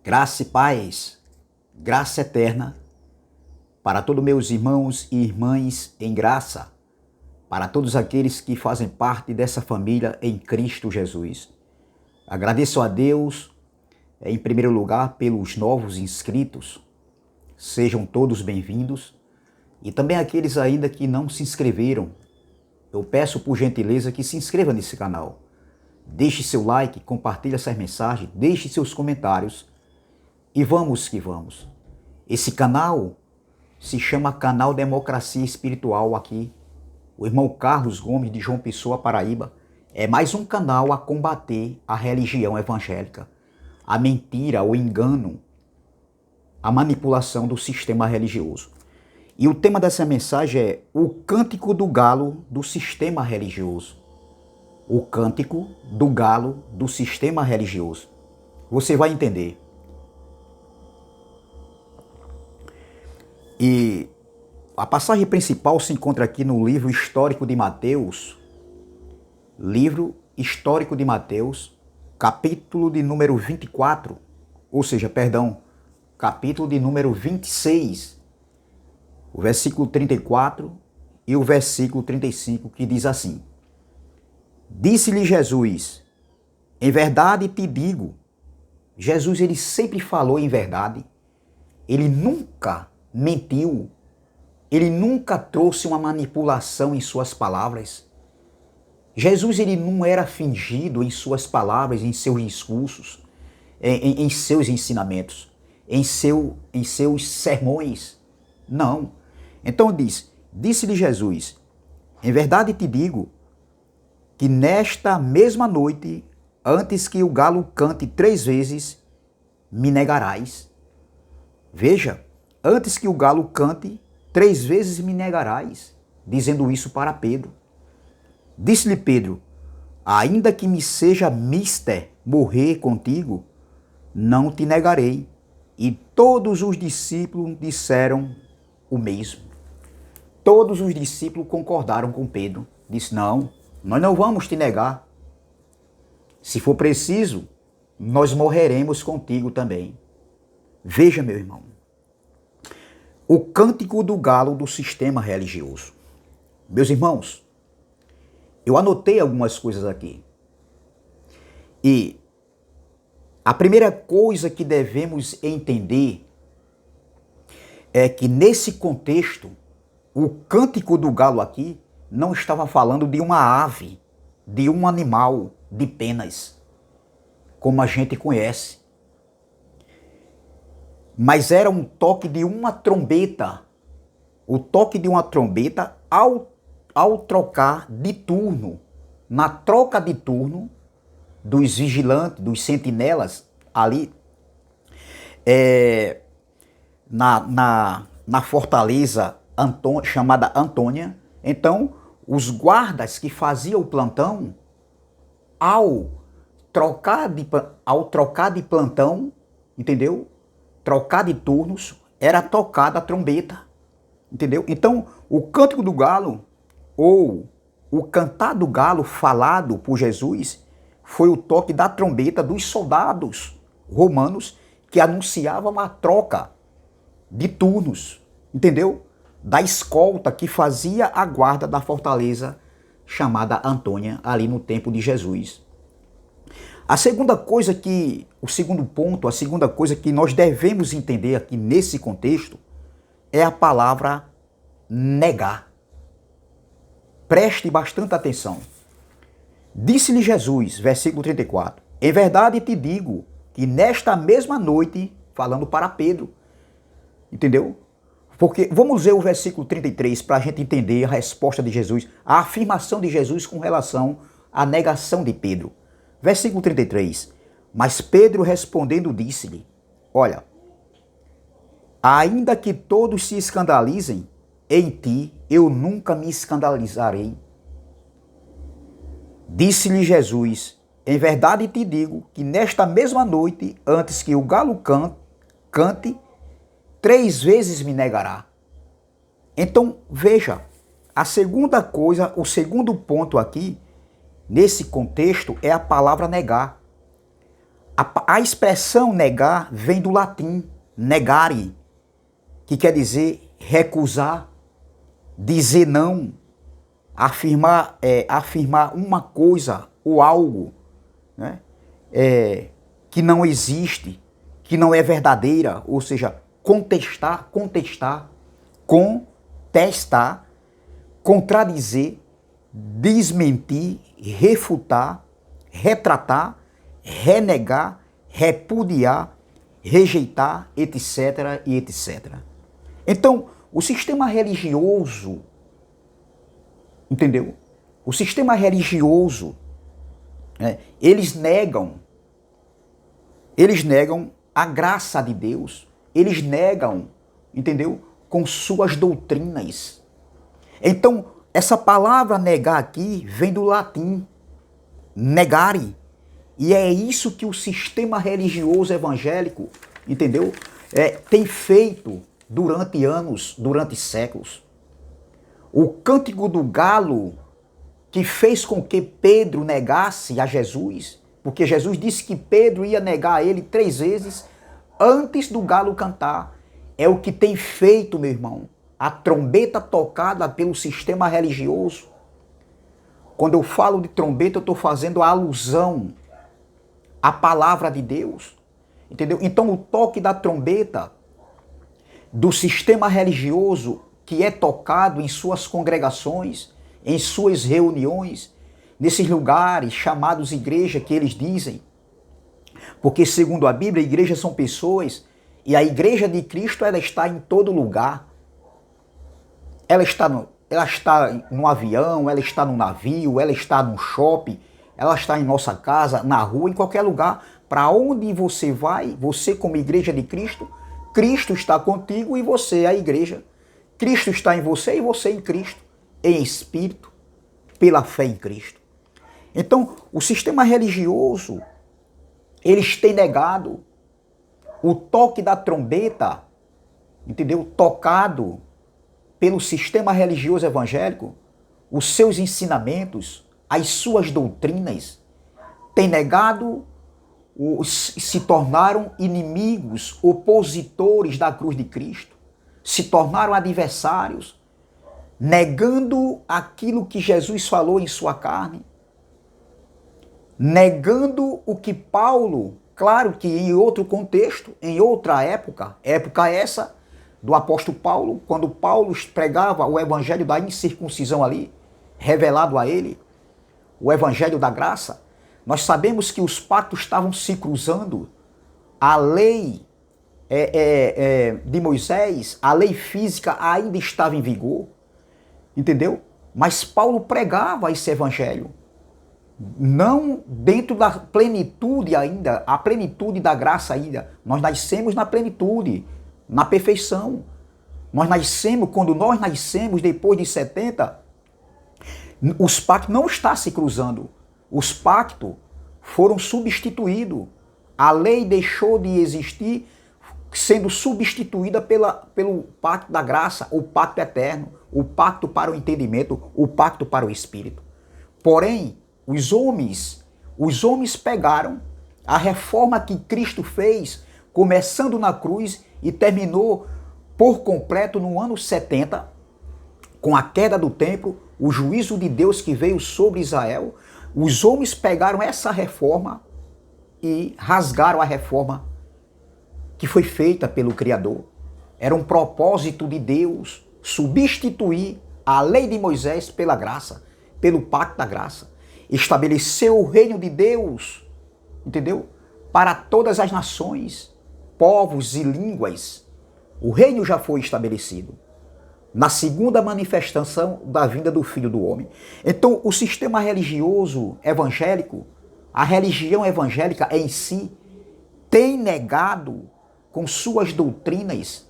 Graça e paz, graça eterna para todos meus irmãos e irmãs em graça, para todos aqueles que fazem parte dessa família em Cristo Jesus. Agradeço a Deus, em primeiro lugar, pelos novos inscritos. Sejam todos bem-vindos. E também aqueles ainda que não se inscreveram. Eu peço por gentileza que se inscreva nesse canal. Deixe seu like, compartilhe essa mensagem, deixe seus comentários. E vamos que vamos. Esse canal se chama Canal Democracia Espiritual aqui. O irmão Carlos Gomes de João Pessoa, Paraíba, é mais um canal a combater a religião evangélica, a mentira, o engano, a manipulação do sistema religioso. E o tema dessa mensagem é o cântico do galo do sistema religioso. O cântico do galo do sistema religioso. Você vai entender. E a passagem principal se encontra aqui no livro histórico de Mateus, capítulo de número 24, capítulo de número 26, o versículo 34 e o versículo 35, que diz assim: Disse-lhe Jesus, em verdade te digo. Jesus, ele sempre falou em verdade, ele nunca mentiu, ele nunca trouxe uma manipulação em suas palavras. Jesus, ele não era fingido em suas palavras, em seus discursos, em seus ensinamentos, em seus sermões. Não. Então disse-lhe Jesus, em verdade te digo, que nesta mesma noite, antes que o galo cante 3 vezes, me negarás. Veja, antes que o galo cante, 3 vezes me negarás, dizendo isso para Pedro. Disse-lhe Pedro, ainda que me seja mister morrer contigo, não te negarei. E todos os discípulos disseram o mesmo. Todos os discípulos concordaram com Pedro. Disse, não, nós não vamos te negar. Se for preciso, nós morreremos contigo também. Veja, meu irmão, o cântico do galo do sistema religioso. Meus irmãos, eu anotei algumas coisas aqui. E a primeira coisa que devemos entender é que nesse contexto, o cântico do galo aqui não estava falando de uma ave, de um animal de penas, como a gente conhece. Mas era um toque de uma trombeta. O toque de uma trombeta ao trocar de turno. Na troca de turno dos vigilantes, dos sentinelas ali, na fortaleza chamada Antônia. Então, os guardas que faziam o plantão, ao trocar de plantão, entendeu? Trocar de turnos, era tocada a trombeta, entendeu? Então, o cântico do galo, ou o cantar do galo falado por Jesus, foi o toque da trombeta dos soldados romanos que anunciavam a troca de turnos, entendeu? Da escolta que fazia a guarda da fortaleza chamada Antônia, ali no tempo de Jesus. A segunda coisa que nós devemos entender aqui nesse contexto é a palavra negar. Preste bastante atenção. Disse-lhe Jesus, versículo 34, em verdade te digo que nesta mesma noite, falando para Pedro, entendeu? Porque vamos ver o versículo 33 para a gente entender a resposta de Jesus, a afirmação de Jesus com relação à negação de Pedro. Versículo 33, mas Pedro respondendo disse-lhe, olha, ainda que todos se escandalizem, em ti eu nunca me escandalizarei. Disse-lhe Jesus, em verdade te digo que nesta mesma noite, antes que o galo cante, 3 vezes me negará. Então, veja, a segunda coisa, o segundo ponto aqui, nesse contexto, é a palavra negar. A expressão negar vem do latim negare, que quer dizer recusar, dizer não, afirmar uma coisa ou algo, né? Que não existe, que não é verdadeira, ou seja, contestar, contradizer, desmentir, refutar, retratar, renegar, repudiar, rejeitar, etc. e etc. Então, o sistema religioso, entendeu? O sistema religioso, eles negam a graça de Deus, eles negam, entendeu? Com suas doutrinas. Então, essa palavra negar aqui vem do latim, negare. E é isso que o sistema religioso evangélico, entendeu? Tem feito durante anos, durante séculos. O cântico do galo que fez com que Pedro negasse a Jesus, porque Jesus disse que Pedro ia negar a ele 3 vezes antes do galo cantar. É o que tem feito, meu irmão, a trombeta tocada pelo sistema religioso. Quando eu falo de trombeta, eu estou fazendo a alusão à palavra de Deus, entendeu? Então o toque da trombeta do sistema religioso que é tocado em suas congregações, em suas reuniões, nesses lugares chamados igreja que eles dizem, porque segundo a Bíblia, igrejas são pessoas e a igreja de Cristo ela está em todo lugar. Ela está no avião, ela está no navio, ela está no shopping, ela está em nossa casa, na rua, em qualquer lugar. Para onde você vai, você como igreja de Cristo, Cristo está contigo e você é a igreja. Cristo está em você e você em Cristo, em espírito, pela fé em Cristo. Então, o sistema religioso, eles têm negado o toque da trombeta, entendeu? Tocado pelo sistema religioso evangélico, os seus ensinamentos, as suas doutrinas, têm negado, se tornaram inimigos, opositores da cruz de Cristo, se tornaram adversários, negando aquilo que Jesus falou em sua carne, negando o que Paulo, claro que em outro contexto, em outra época essa do apóstolo Paulo, quando Paulo pregava o evangelho da incircuncisão ali, revelado a ele, o evangelho da graça, nós sabemos que os pactos estavam se cruzando, a lei de Moisés, a lei física ainda estava em vigor, entendeu? Mas Paulo pregava esse evangelho, não dentro da plenitude ainda, a plenitude da graça ainda. Nós nascemos na plenitude, na perfeição. Quando nós nascemos depois de 70, os pactos não estão se cruzando. Os pactos foram substituídos. A lei deixou de existir, sendo substituída pelo pacto da graça, o pacto eterno, o pacto para o entendimento, o pacto para o espírito. Porém, os homens pegaram a reforma que Cristo fez, começando na cruz e terminou por completo no ano 70, com a queda do templo, o juízo de Deus que veio sobre Israel. Os homens pegaram essa reforma e rasgaram a reforma que foi feita pelo Criador. Era um propósito de Deus substituir a lei de Moisés pela graça, pelo pacto da graça. Estabeleceu o reino de Deus, entendeu? Para todas as nações, povos e línguas. O reino já foi estabelecido na segunda manifestação da vinda do Filho do Homem. Então, o sistema religioso evangélico, a religião evangélica em si, tem negado com suas doutrinas,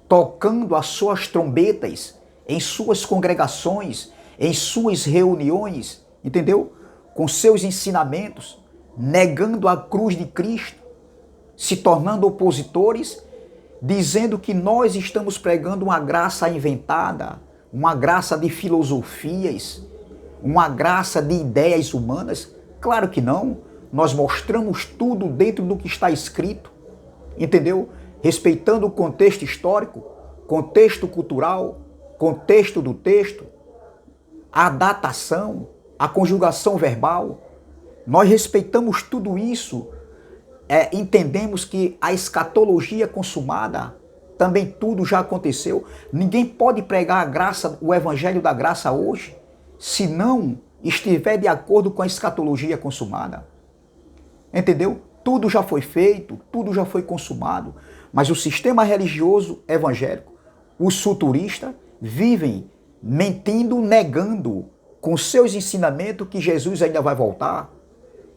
tocando as suas trombetas em suas congregações, em suas reuniões, entendeu? Com seus ensinamentos, negando a cruz de Cristo, se tornando opositores, dizendo que nós estamos pregando uma graça inventada, uma graça de filosofias, uma graça de ideias humanas. Claro que não. nós mostramos tudo dentro do que está escrito, entendeu? Respeitando o contexto histórico, contexto cultural, contexto do texto, a datação, a conjugação verbal. Nós respeitamos tudo isso, entendemos que a escatologia consumada, também tudo já aconteceu. Ninguém pode pregar a graça, o evangelho da graça hoje, se não estiver de acordo com a escatologia consumada. Entendeu? Tudo já foi feito, tudo já foi consumado. Mas o sistema religioso evangélico, os futuristas, vivem mentindo, negando com seus ensinamentos que Jesus ainda vai voltar.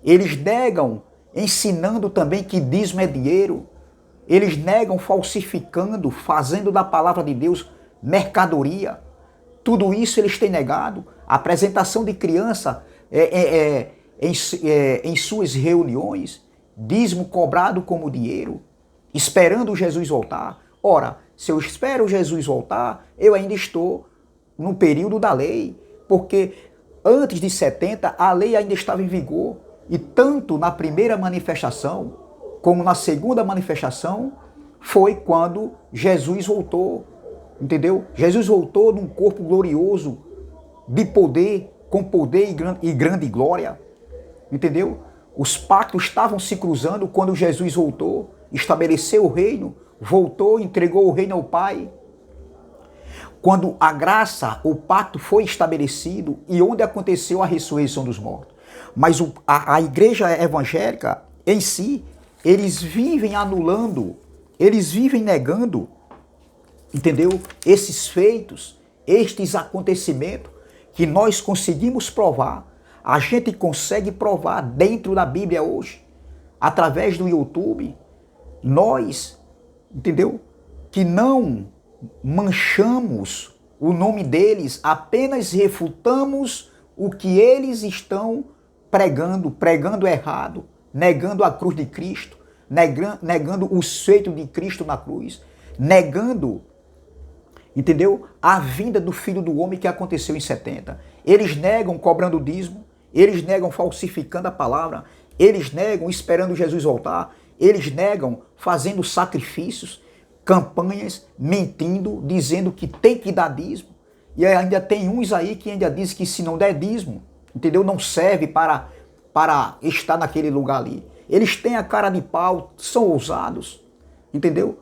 Eles negam, ensinando também que dízimo é dinheiro. Eles negam, falsificando, fazendo da palavra de Deus mercadoria. Tudo isso eles têm negado. A apresentação de criança em suas reuniões, dízimo cobrado como dinheiro, esperando Jesus voltar. Ora, se eu espero Jesus voltar, eu ainda estou no período da lei, porque antes de 70 a lei ainda estava em vigor. E tanto na primeira manifestação como na segunda manifestação foi quando Jesus voltou, entendeu? Jesus voltou num corpo glorioso, de poder, com poder e grande glória, entendeu? Os pactos estavam se cruzando quando Jesus voltou, estabeleceu o reino, voltou, entregou o reino ao Pai. Quando a graça, o pacto foi estabelecido e onde aconteceu a ressurreição dos mortos. Mas a igreja evangélica em si, eles vivem anulando, eles vivem negando, entendeu? Esses feitos, estes acontecimentos que nós conseguimos provar. A gente consegue provar dentro da Bíblia hoje, através do YouTube. Nós, entendeu? Que não manchamos o nome deles, apenas refutamos o que eles estão pregando errado, negando a cruz de Cristo, negando o feito de Cristo na cruz, negando, entendeu? A vinda do Filho do Homem que aconteceu em 70. Eles negam cobrando dízimo, eles negam falsificando a palavra, eles negam esperando Jesus voltar, eles negam fazendo sacrifícios, campanhas, mentindo, dizendo que tem que dar dízimo. E ainda tem uns aí que ainda dizem que se não der dízimo, entendeu? Não serve para estar naquele lugar ali. Eles têm a cara de pau, são ousados, entendeu?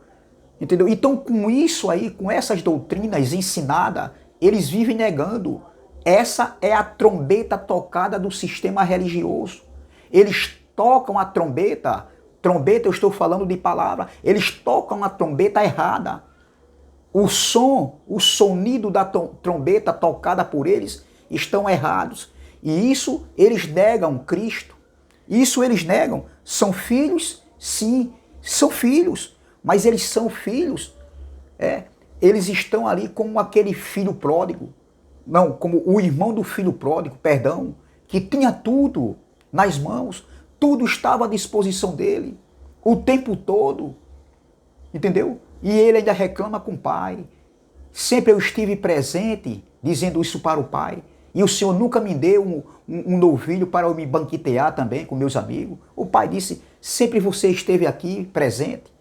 Então com isso aí, com essas doutrinas ensinadas, eles vivem negando. Essa é a trombeta tocada do sistema religioso. Eles tocam a trombeta eu estou falando de palavra, eles tocam a trombeta errada. O sonido da trombeta tocada por eles estão errados. E isso eles negam Cristo. Isso eles negam. São filhos? Sim, são filhos. Mas eles são filhos. Eles estão ali como aquele filho pródigo. Não, como o irmão do filho pródigo, perdão, que tinha tudo nas mãos. Tudo estava à disposição dele, o tempo todo, entendeu? E ele ainda reclama com o pai. Sempre eu estive presente, dizendo isso para o pai. E o Senhor nunca me deu um novilho para eu me banquetear também com meus amigos. O pai disse, sempre você esteve aqui presente.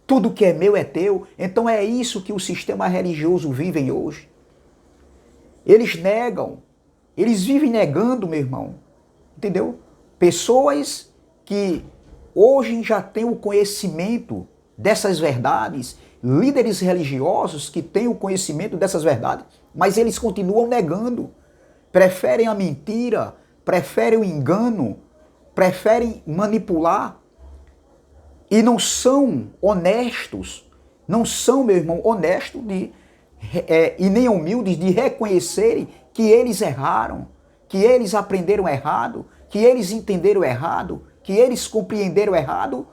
Tudo que é meu é teu. Então é isso que o sistema religioso vive hoje. Eles negam. Eles vivem negando, meu irmão. Entendeu? Pessoas que hoje já têm o conhecimento dessas verdades, líderes religiosos que têm o conhecimento dessas verdades, mas eles continuam negando, preferem a mentira, preferem o engano, preferem manipular e não são honestos, não são, meu irmão, honestos e nem humildes de reconhecerem que eles erraram, que eles aprenderam errado, que eles entenderam errado, que eles compreenderam errado,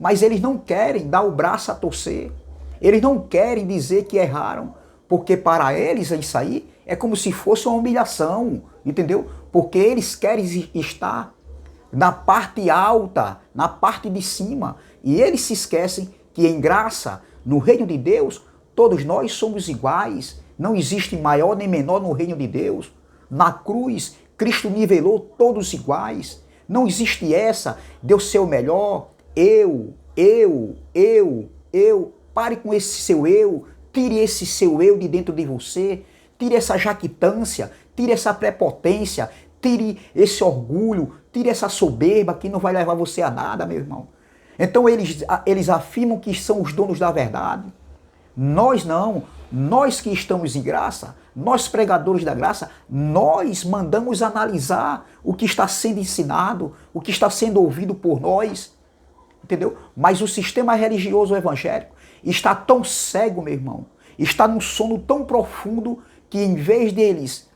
mas eles não querem dar o braço a torcer. Eles não querem dizer que erraram, porque para eles isso aí é como se fosse uma humilhação, entendeu? Porque eles querem estar na parte alta, na parte de cima, e eles se esquecem que em graça, no reino de Deus, todos nós somos iguais, não existe maior nem menor no reino de Deus. Na cruz, Cristo nivelou todos iguais. Não existe essa de eu ser o melhor, eu. Pare com esse seu eu, tire esse seu eu de dentro de você, tire essa jactância, tire essa prepotência, tire esse orgulho, tire essa soberba que não vai levar você a nada, meu irmão. Então eles afirmam que são os donos da verdade. Nós não, nós que estamos em graça, nós pregadores da graça, nós mandamos analisar o que está sendo ensinado, o que está sendo ouvido por nós, entendeu? Mas o sistema religioso evangélico está tão cego, meu irmão, está num sono tão profundo que em vez deles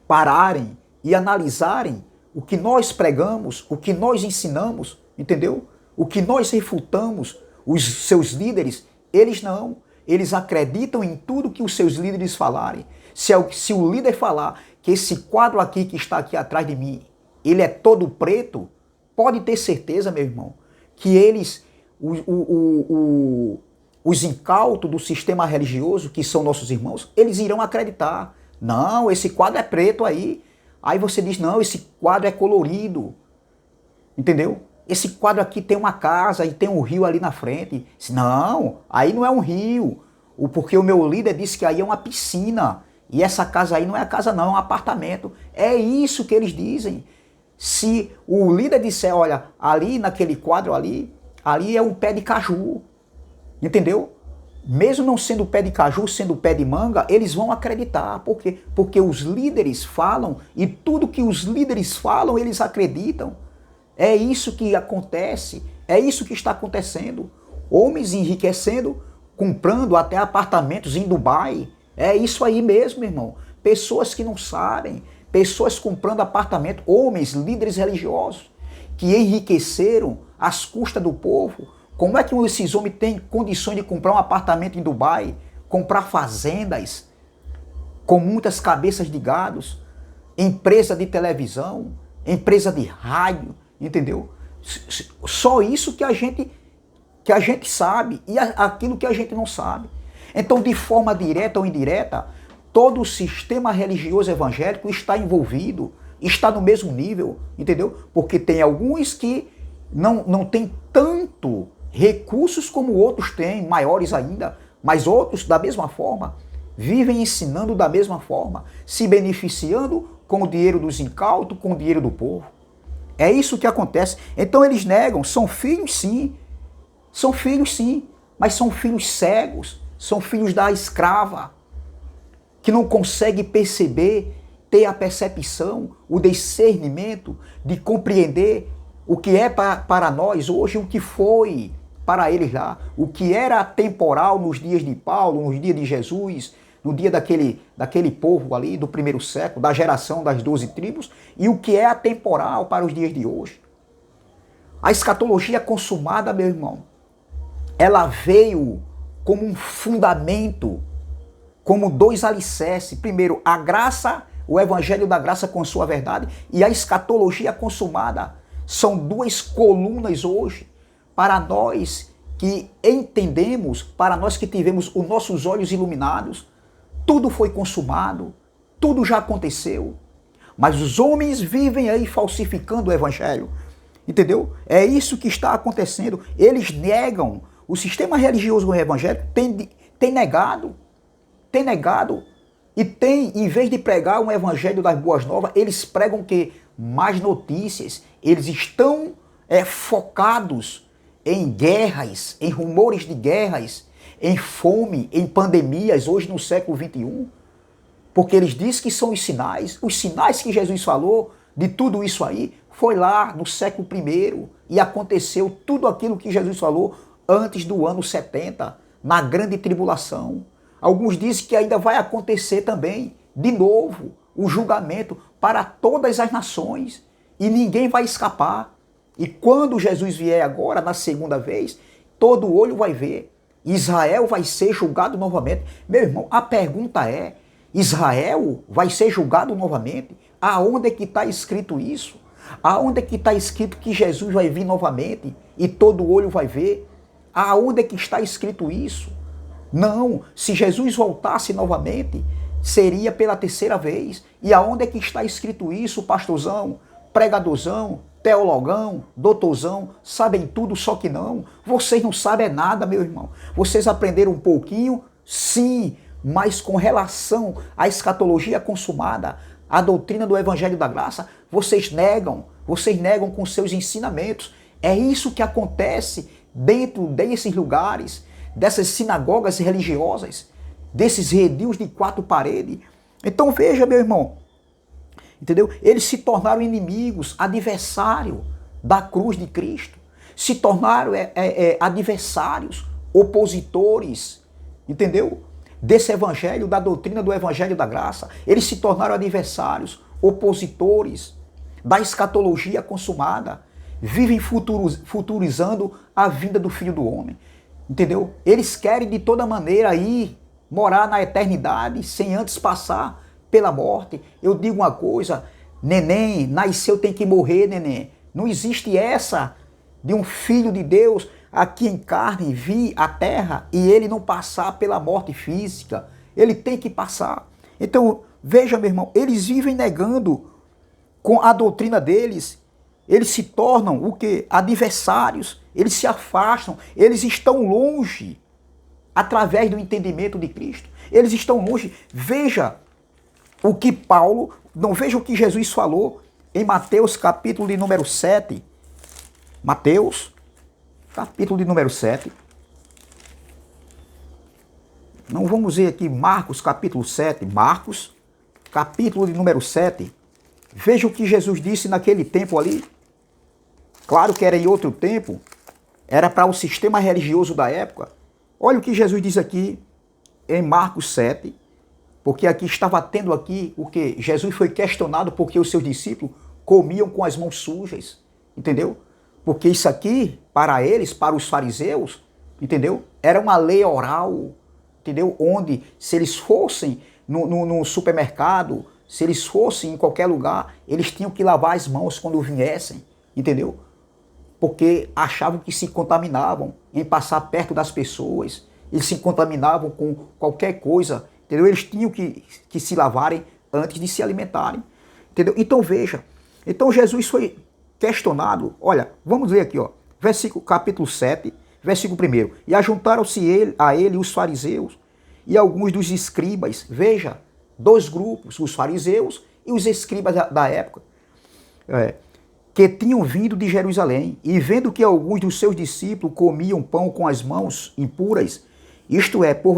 pararem e analisarem o que nós pregamos, o que nós ensinamos, entendeu? O que nós refutamos, os seus líderes, eles não. Eles acreditam em tudo que os seus líderes falarem. Se o líder falar que esse quadro aqui que está aqui atrás de mim, ele é todo preto, pode ter certeza, meu irmão, que eles, os incautos do sistema religioso, que são nossos irmãos, eles irão acreditar. Não, esse quadro é preto aí. Aí você diz, não, esse quadro é colorido. Entendeu? Esse quadro aqui tem uma casa e tem um rio ali na frente. Não, aí não é um rio. Porque o meu líder disse que aí é uma piscina. E essa casa aí não é a casa não, é um apartamento. É isso que eles dizem. Se o líder disser, olha, ali naquele quadro ali é um pé de caju. Entendeu? Mesmo não sendo pé de caju, sendo pé de manga, eles vão acreditar. Por quê? Porque os líderes falam e tudo que os líderes falam, eles acreditam. É isso que acontece, é isso que está acontecendo. Homens enriquecendo, comprando até apartamentos em Dubai. É isso aí mesmo, irmão. Pessoas que não sabem, pessoas comprando apartamento, homens, líderes religiosos, que enriqueceram às custas do povo. Como é que esses homens têm condições de comprar um apartamento em Dubai, comprar fazendas com muitas cabeças de gados, empresa de televisão, empresa de rádio, entendeu? Só isso que a gente sabe e aquilo que a gente não sabe. Então, de forma direta ou indireta, todo o sistema religioso evangélico está envolvido, está no mesmo nível, entendeu? Porque tem alguns que não têm tanto recursos como outros têm, maiores ainda, mas outros, da mesma forma, vivem ensinando da mesma forma, se beneficiando com o dinheiro dos incautos, com o dinheiro do povo. É isso que acontece. Então eles negam, são filhos sim, mas são filhos cegos, são filhos da escrava, que não conseguem perceber, ter a percepção, o discernimento de compreender o que é para nós hoje, o que foi para eles lá, o que era temporal nos dias de Paulo, nos dias de Jesus, no dia daquele povo ali do primeiro século, da geração das 12 tribos, e o que é atemporal para os dias de hoje. A escatologia consumada, meu irmão, ela veio como um fundamento, como dois alicerces. Primeiro, a graça, o evangelho da graça com sua verdade, e a escatologia consumada. São duas colunas hoje para nós que entendemos, para nós que tivemos os nossos olhos iluminados. Tudo foi consumado, tudo já aconteceu. Mas os homens vivem aí falsificando o evangelho. Entendeu? É isso que está acontecendo. Eles negam. O sistema religioso evangélico tem negado. E em vez de pregar um evangelho das boas novas, eles pregam o quê? Mais notícias. Eles estão focados em guerras, em rumores de guerras, em fome, em pandemias, hoje no século XXI. Porque eles dizem que são os sinais que Jesus falou de tudo isso aí, foi lá no século I e aconteceu tudo aquilo que Jesus falou antes do ano 70, na grande tribulação. Alguns dizem que ainda vai acontecer também, de novo, o julgamento para todas as nações e ninguém vai escapar. E quando Jesus vier agora, na segunda vez, todo olho vai ver. Israel vai ser julgado novamente. Meu irmão, a pergunta é, Israel vai ser julgado novamente? Aonde é que está escrito isso? Aonde é que está escrito que Jesus vai vir novamente e todo olho vai ver? Aonde é que está escrito isso? Não, se Jesus voltasse novamente, seria pela terceira vez. E aonde é que está escrito isso, pastorzão, pregadorzão, teologão, doutorzão, sabem tudo, só que não. Vocês não sabem nada, meu irmão. Vocês aprenderam um pouquinho, sim, mas com relação à escatologia consumada, à doutrina do Evangelho da Graça, vocês negam com seus ensinamentos. É isso que acontece dentro desses lugares, dessas sinagogas religiosas, desses redios de 4 paredes. Então veja, meu irmão, entendeu? Eles se tornaram inimigos, adversário da cruz de Cristo. Se tornaram adversários, opositores, entendeu? Desse evangelho, da doutrina do Evangelho da Graça. Eles se tornaram adversários, opositores da escatologia consumada. Vivem futurizando a vinda do Filho do Homem. Entendeu? Eles querem de toda maneira ir morar na eternidade sem antes passar pela morte. Eu digo uma coisa, neném, nasceu tem que morrer, neném. Não existe essa de um filho de Deus aqui em carne vir à terra e ele não passar pela morte física. Ele tem que passar. Então, veja, meu irmão, eles vivem negando com a doutrina deles. Eles se tornam o quê? Adversários. Eles se afastam. Eles estão longe através do entendimento de Cristo. Eles estão longe. Veja o que Paulo, não veja o que Jesus falou em Mateus capítulo de número 7. Mateus capítulo de número 7. Não vamos ver aqui Marcos capítulo 7. Marcos capítulo de número 7. Veja o que Jesus disse naquele tempo ali. Claro que era em outro tempo. Era para o sistema religioso da época. Olha o que Jesus diz aqui em Marcos 7. Porque aqui estava tendo aqui o que? Jesus foi questionado porque os seus discípulos comiam com as mãos sujas. Entendeu? Porque isso aqui, para eles, para os fariseus, entendeu? Era uma lei oral, entendeu? Onde, se eles fossem no supermercado, se eles fossem em qualquer lugar, eles tinham que lavar as mãos quando viessem, entendeu? Porque achavam que se contaminavam em passar perto das pessoas, eles se contaminavam com qualquer coisa, entendeu? Eles tinham que se lavarem antes de se alimentarem, entendeu? Então veja, então Jesus foi questionado, olha, vamos ler aqui, ó, capítulo 7, versículo 1. E ajuntaram-se a ele os fariseus e alguns dos escribas, veja, 2 grupos, os fariseus e os escribas da época, que tinham vindo de Jerusalém, e vendo que alguns dos seus discípulos comiam pão com as mãos impuras, por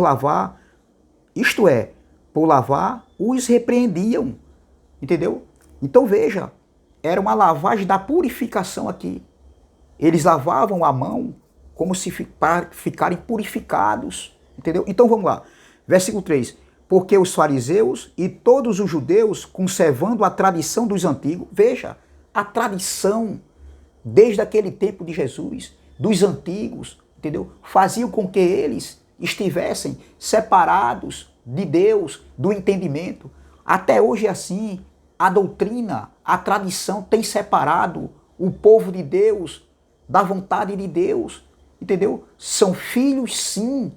lavar, os repreendiam, entendeu? Então veja, era uma lavagem da purificação aqui. Eles lavavam a mão como se ficarem purificados, entendeu? Então vamos lá, versículo 3. Porque os fariseus e todos os judeus, conservando a tradição dos antigos, veja, a tradição desde aquele tempo de Jesus, dos antigos, entendeu? Faziam com que eles estivessem separados de Deus, do entendimento. Até hoje é assim. A doutrina, a tradição tem separado o povo de Deus da vontade de Deus, entendeu? São filhos, sim,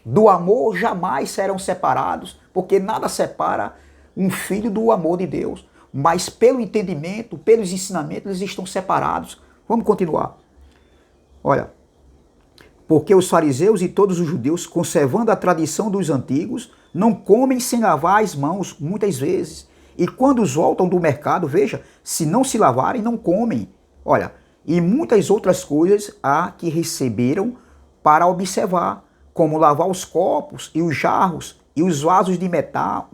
do amor, jamais serão separados, porque nada separa um filho do amor de Deus. Mas pelo entendimento, pelos ensinamentos, eles estão separados. Vamos continuar. Olha, porque os fariseus e todos os judeus, conservando a tradição dos antigos, não comem sem lavar as mãos, muitas vezes. E quando voltam do mercado, veja, se não se lavarem, não comem. Olha, e muitas outras coisas há que receberam para observar, como lavar os copos e os jarros e os vasos de metal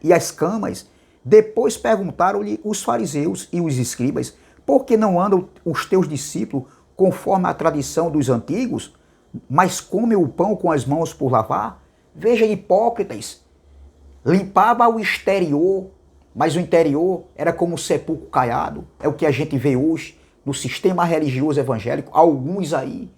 e as camas. Depois perguntaram-lhe os fariseus e os escribas, por que não andam os teus discípulos conforme a tradição dos antigos, mas comem o pão com as mãos por lavar? Veja, hipócritas, limpava o exterior, mas o interior era como um sepulcro caiado. É o que a gente vê hoje no sistema religioso evangélico, alguns aí,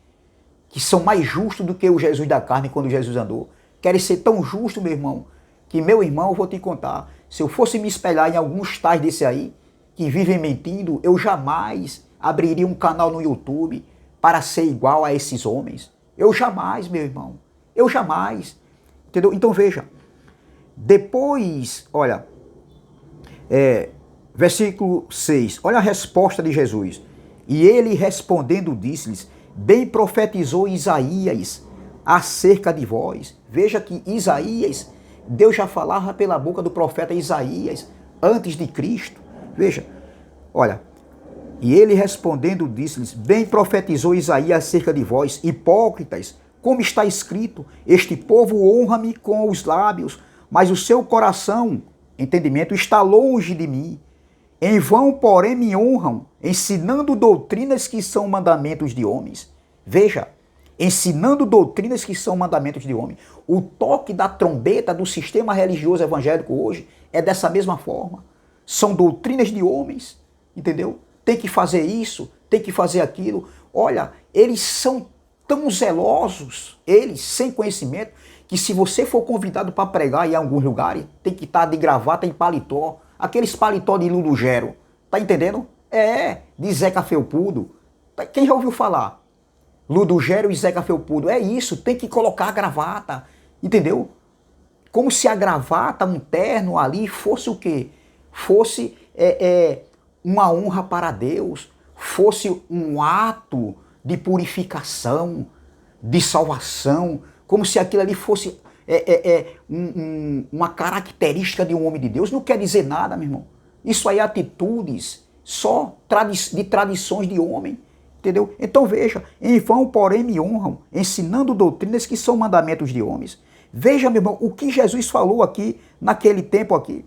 que são mais justos do que o Jesus da carne quando Jesus andou. Querem ser tão justos, meu irmão, que, meu irmão, eu vou te contar, se eu fosse me espelhar em alguns tais desse aí, que vivem mentindo, eu jamais abriria um canal no YouTube para ser igual a esses homens. Eu jamais, meu irmão. Eu jamais. Entendeu? Então veja. Depois, olha, Versículo 6. Olha a resposta de Jesus. E ele respondendo disse-lhes: bem profetizou Isaías acerca de vós. Veja que Isaías, Deus já falava pela boca do profeta Isaías antes de Cristo. Veja, olha. E ele respondendo disse-lhes: bem profetizou Isaías acerca de vós, hipócritas, como está escrito: este povo honra-me com os lábios, mas o seu coração, entendimento, está longe de mim. Em vão, porém, me honram, ensinando doutrinas que são mandamentos de homens. Veja, ensinando doutrinas que são mandamentos de homem. O toque da trombeta do sistema religioso evangélico hoje é dessa mesma forma. São doutrinas de homens, entendeu? Tem que fazer isso, tem que fazer aquilo. Olha, eles são tão zelosos, eles sem conhecimento, que se você for convidado para pregar em alguns lugares, tem que estar de gravata em paletó. Aqueles paletó de Ludo Gero, tá entendendo? De Zeca Felpudo. Quem já ouviu falar? Ludo Gero e Zeca Felpudo. É isso, tem que colocar a gravata, entendeu? Como se a gravata, um terno ali, fosse o quê? Fosse uma honra para Deus, fosse um ato de purificação, de salvação, como se aquilo ali fosse uma característica de um homem de Deus. Não quer dizer nada, meu irmão. Isso aí é atitudes só de tradições de homem, entendeu? Então veja, em vão, porém, me honram, ensinando doutrinas que são mandamentos de homens. Veja, meu irmão, o que Jesus falou aqui, naquele tempo aqui,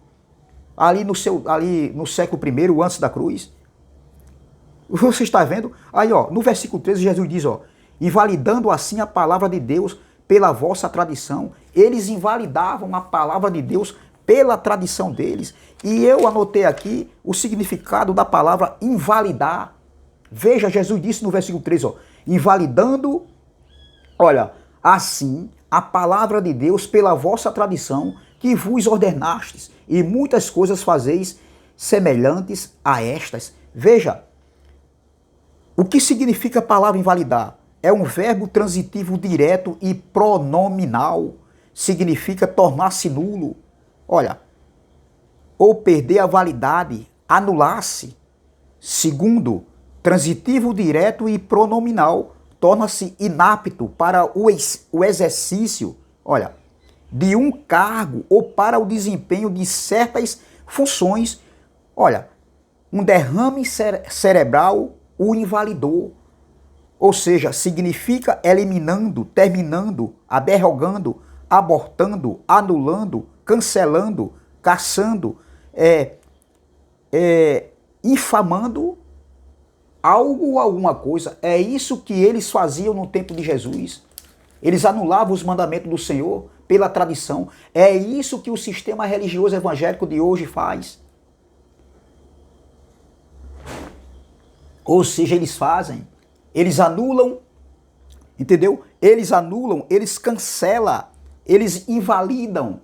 ali no século I, antes da cruz. Você está vendo? Aí, ó, no versículo 13, Jesus diz, ó, invalidando assim a palavra de Deus pela vossa tradição. Eles invalidavam a palavra de Deus pela tradição deles. E eu anotei aqui o significado da palavra invalidar. Veja, Jesus disse no versículo 13, ó, invalidando, olha, assim a palavra de Deus pela vossa tradição que vos ordenastes, e muitas coisas fazeis semelhantes a estas. Veja, o que significa a palavra invalidar? É um verbo transitivo direto e pronominal. Significa tornar-se nulo. Olha, ou perder a validade, anular-se. Segundo, transitivo direto e pronominal, torna-se inapto para o exercício, olha, de um cargo ou para o desempenho de certas funções. Olha, um derrame cerebral o invalidou. Ou seja, significa eliminando, terminando, aberrogando, abortando, anulando, cancelando, caçando, infamando algo ou alguma coisa. É isso que eles faziam no tempo de Jesus. Eles anulavam os mandamentos do Senhor pela tradição. É isso que o sistema religioso evangélico de hoje faz. Ou seja, eles fazem, eles anulam, entendeu? Eles anulam, eles cancelam, eles invalidam,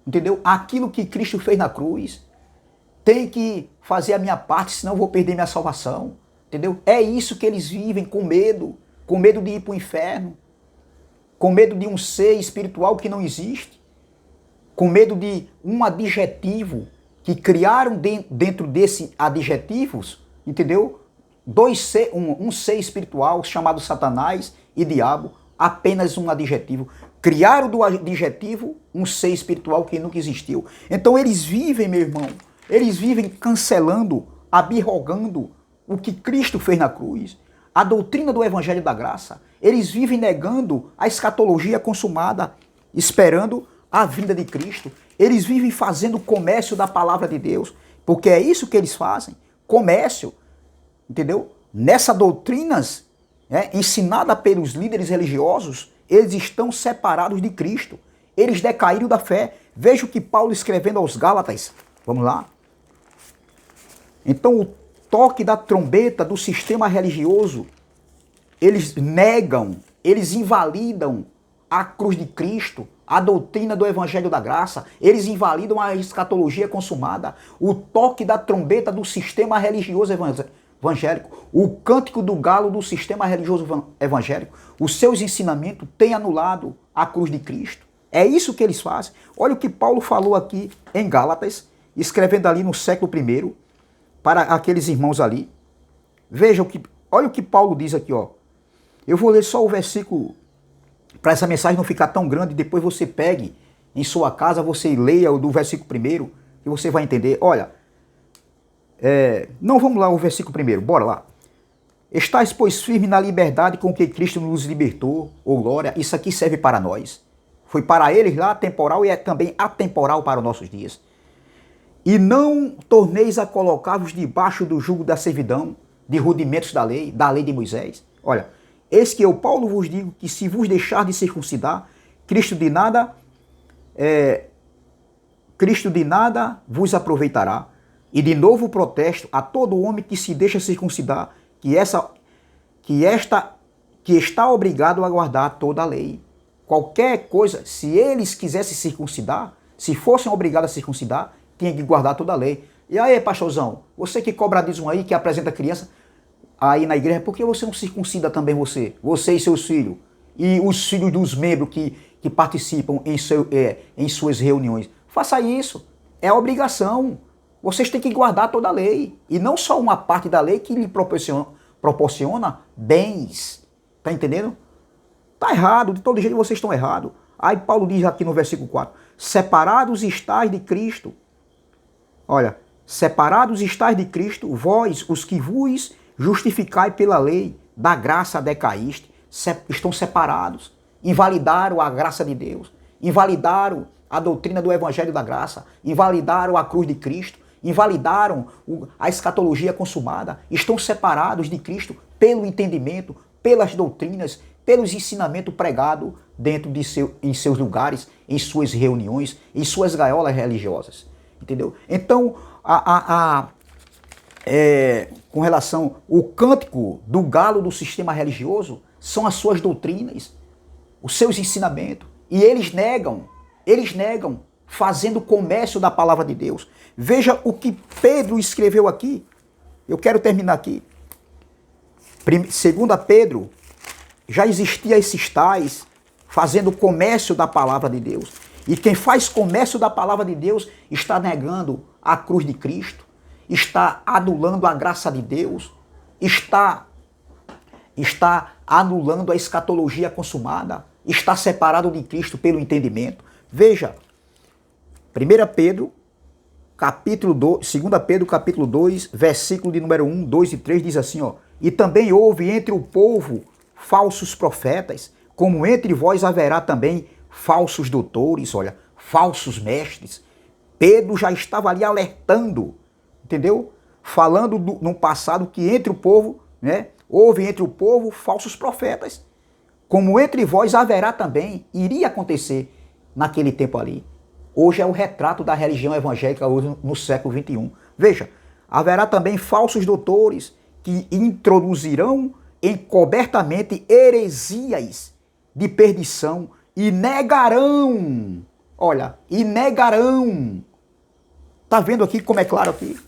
entendeu? Aquilo que Cristo fez na cruz. Tem que fazer a minha parte, senão eu vou perder minha salvação, entendeu? É isso que eles vivem, com medo de ir para o inferno, com medo de um ser espiritual que não existe, com medo de um adjetivo que criaram dentro desses adjetivos, entendeu? Um ser espiritual chamado Satanás e diabo, apenas um adjetivo. Criaram do adjetivo um ser espiritual que nunca existiu. Então eles vivem, meu irmão, eles vivem cancelando, abirrogando o que Cristo fez na cruz, a doutrina do Evangelho da Graça. Eles vivem negando a escatologia consumada, esperando a vinda de Cristo. Eles vivem fazendo comércio da palavra de Deus, porque é isso que eles fazem, comércio. Entendeu? Nessas doutrinas ensinadas pelos líderes religiosos, eles estão separados de Cristo. Eles decaíram da fé. Veja o que Paulo escrevendo aos Gálatas. Vamos lá. Então, o toque da trombeta do sistema religioso, eles negam, eles invalidam a cruz de Cristo, a doutrina do Evangelho da Graça, eles invalidam a escatologia consumada, o toque da trombeta do sistema religioso evangélico, o cântico do galo do sistema religioso evangélico, os seus ensinamentos têm anulado a cruz de Cristo. É isso que eles fazem. Olha o que Paulo falou aqui em Gálatas, escrevendo ali no século I, para aqueles irmãos ali. Veja olha o que Paulo diz aqui, ó. Eu vou ler só o versículo, para essa mensagem não ficar tão grande, depois você pegue em sua casa, você leia o do versículo 1, e você vai entender. Olha, não, vamos lá, o versículo 1, bora lá. Estais, pois, firme na liberdade com que Cristo nos libertou, ou glória, isso aqui serve para nós. Foi para eles lá temporal e é também atemporal para os nossos dias. E não torneis a colocar-vos debaixo do jugo da servidão, de rudimentos da lei de Moisés. Olha, eis que eu, Paulo, vos digo que se vos deixar de circuncidar, Cristo de nada vos aproveitará. E de novo protesto a todo homem que se deixa circuncidar, que está obrigado a guardar toda a lei. Qualquer coisa, se eles quisessem circuncidar, se fossem obrigados a circuncidar, tinha que guardar toda a lei. E aí, pastorzão, você que cobra dízimo aí, que apresenta criança aí na igreja, por que você não circuncida também você e seus filhos? E os filhos dos membros que participam em suas reuniões? Faça isso, é obrigação. Vocês têm que guardar toda a lei. E não só uma parte da lei que lhe proporciona bens. Tá entendendo? Tá errado, de todo jeito vocês estão errados. Aí Paulo diz aqui no versículo 4, separados estáis de Cristo. Olha, separados estáis de Cristo, vós, os que vos justificai pela lei, da graça decaíste, estão separados, invalidaram a graça de Deus, invalidaram a doutrina do Evangelho da Graça, invalidaram a cruz de Cristo, invalidaram a escatologia consumada, estão separados de Cristo pelo entendimento, pelas doutrinas, pelos ensinamentos pregados dentro em seus lugares, em suas reuniões, em suas gaiolas religiosas. Entendeu? Então, com relação ao cântico do galo do sistema religioso, são as suas doutrinas, os seus ensinamentos. E eles negam, fazendo comércio da palavra de Deus. Veja o que Pedro escreveu aqui. Eu quero terminar aqui. 2 Pedro, já existia esses tais fazendo comércio da palavra de Deus. E quem faz comércio da palavra de Deus está negando a cruz de Cristo, está anulando a graça de Deus, está anulando a escatologia consumada, está separado de Cristo pelo entendimento. Veja, 1 Pedro, capítulo 2, 2 Pedro, capítulo 2, versículo de número 1, 2 e 3, diz assim, ó, e também houve entre o povo falsos profetas, como entre vós haverá também falsos doutores, olha, falsos mestres. Pedro já estava ali alertando, entendeu? Falando no passado que entre o povo, né, houve entre o povo falsos profetas, como entre vós haverá também, iria acontecer naquele tempo ali. Hoje é o retrato da religião evangélica hoje no século XXI. Veja, haverá também falsos doutores que introduzirão encobertamente heresias de perdição e negarão, olha, e negarão. Tá vendo aqui como é claro aqui?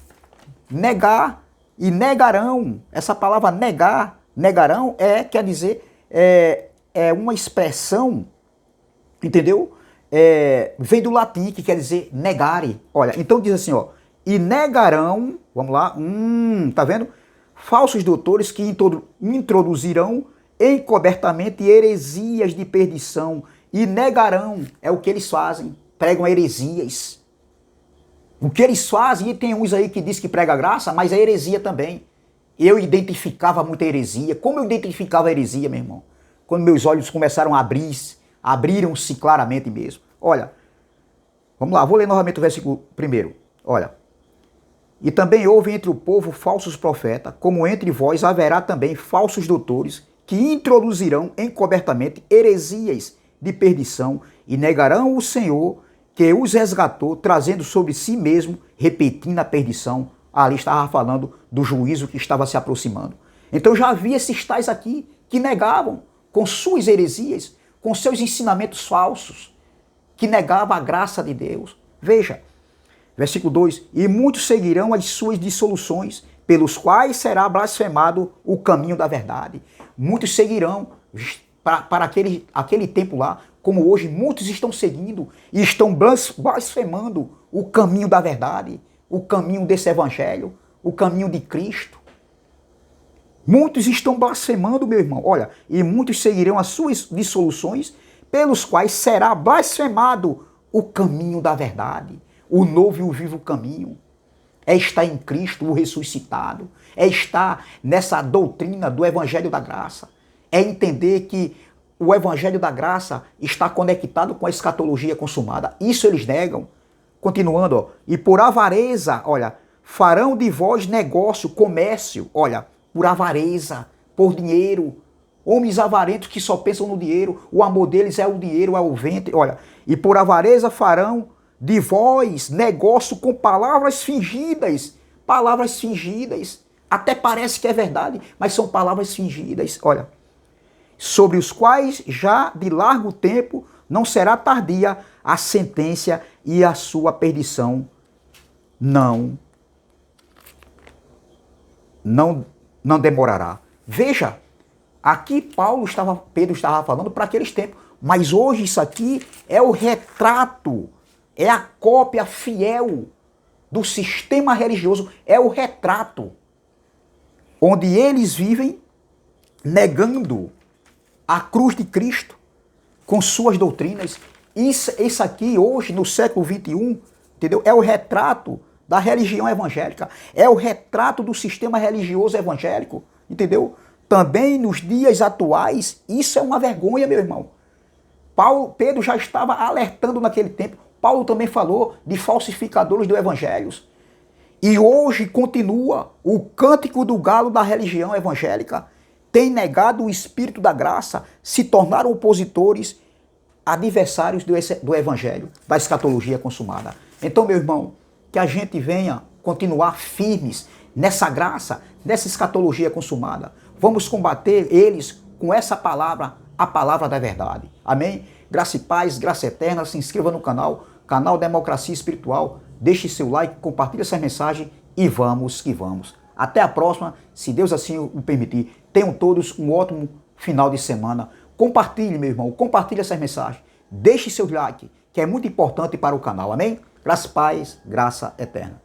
Negar e negarão. Essa palavra negar, negarão, quer dizer, é uma expressão, entendeu? Vem do latim, que quer dizer negare. Olha, então diz assim, ó, e negarão, vamos lá, tá vendo? Falsos doutores que introduzirão encobertamente heresias de perdição e negarão, é o que eles fazem, pregam heresias. O que eles fazem, e tem uns aí que diz que prega graça, mas é heresia também. Eu identificava muita heresia. Como eu identificava a heresia, meu irmão? Quando meus olhos começaram a abriram-se claramente mesmo. Olha, vamos lá, vou ler novamente o versículo 1. Olha, e também houve entre o povo falsos profetas, como entre vós haverá também falsos doutores, que introduzirão encobertamente heresias de perdição e negarão o Senhor que os resgatou, trazendo sobre si mesmo, repetindo a perdição. Ali estava falando do juízo que estava se aproximando. Então já havia esses tais aqui que negavam com suas heresias, com seus ensinamentos falsos, que negavam a graça de Deus. Veja, versículo 2, e muitos seguirão as suas dissoluções, pelos quais será blasfemado o caminho da verdade. Muitos seguirão para aquele tempo lá, como hoje muitos estão seguindo e estão blasfemando o caminho da verdade, o caminho desse evangelho, o caminho de Cristo. Muitos estão blasfemando, meu irmão. Olha, e muitos seguirão as suas dissoluções, pelos quais será blasfemado o caminho da verdade, o novo e o vivo caminho. É estar em Cristo, o ressuscitado. É estar nessa doutrina do Evangelho da Graça. É entender que o Evangelho da Graça está conectado com a escatologia consumada. Isso eles negam. Continuando, ó. E por avareza, olha, farão de vós negócio, comércio, olha, por avareza, por dinheiro. Homens avarentos que só pensam no dinheiro. O amor deles é o dinheiro, é o ventre, olha. E por avareza farão de vós negócio com palavras fingidas. Palavras fingidas. Até parece que é verdade, mas são palavras fingidas. Olha, sobre os quais já de largo tempo não será tardia a sentença e a sua perdição não demorará. Veja, aqui Pedro estava falando para aqueles tempos, mas hoje isso aqui é o retrato, é a cópia fiel do sistema religioso, é o retrato onde eles vivem negando a cruz de Cristo com suas doutrinas. Isso aqui hoje, no século XXI, entendeu? É o retrato da religião evangélica, é o retrato do sistema religioso evangélico, entendeu? Também nos dias atuais, isso é uma vergonha, meu irmão. Pedro já estava alertando naquele tempo. Paulo também falou de falsificadores do evangelho. E hoje continua o cântico do galo da religião evangélica. Tem negado o espírito da graça, se tornaram opositores, adversários do evangelho, da escatologia consumada. Então, meu irmão, que a gente venha continuar firmes nessa graça, nessa escatologia consumada. Vamos combater eles com essa palavra, a palavra da verdade. Amém? Graça e paz, graça eterna. Se inscreva no canal Democracia Espiritual. Deixe seu like, compartilhe essa mensagem e vamos que vamos. Até a próxima, se Deus assim o permitir. Tenham todos um ótimo final de semana. Compartilhe, meu irmão, compartilhe essa mensagem. Deixe seu like, que é muito importante para o canal. Amém? Graça e paz, graça eterna.